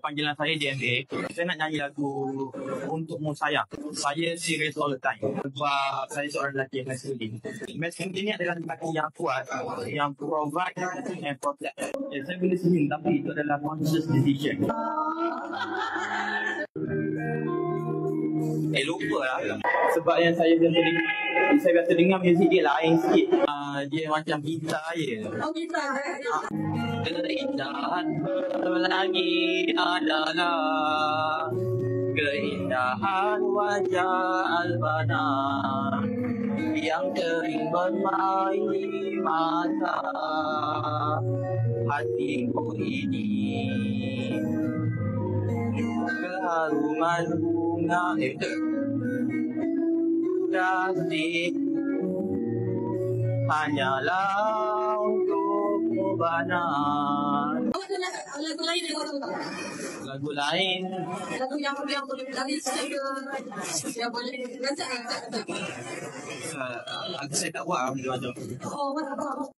Panggilan saya DMA. Saya nak nyanyi lagu Untukmu Sayang. Saya serious all the time. Sebab saya seorang lelaki yang maskulin. Maskulin ni adalah lelaki yang kuat, yang provide and protect. Saya boleh senyum tapi itu adalah conscious decision. Lupa lah. Sebab yang saya biasa dengar muzik dia lain sikit. Dia macam gitar je. Oh, gitar. Keindahan lagi adalah keindahan wajah Albana yang kering bermain di mata hatiku ini. Keharuman bunga kasih hanyalah untukmu banar. Lagu lain yang kau tahu? Lagu lain? Lagu yang boleh berlari ke? Yang boleh ngajak. Saya tak buat macam-macam. Oh, apa?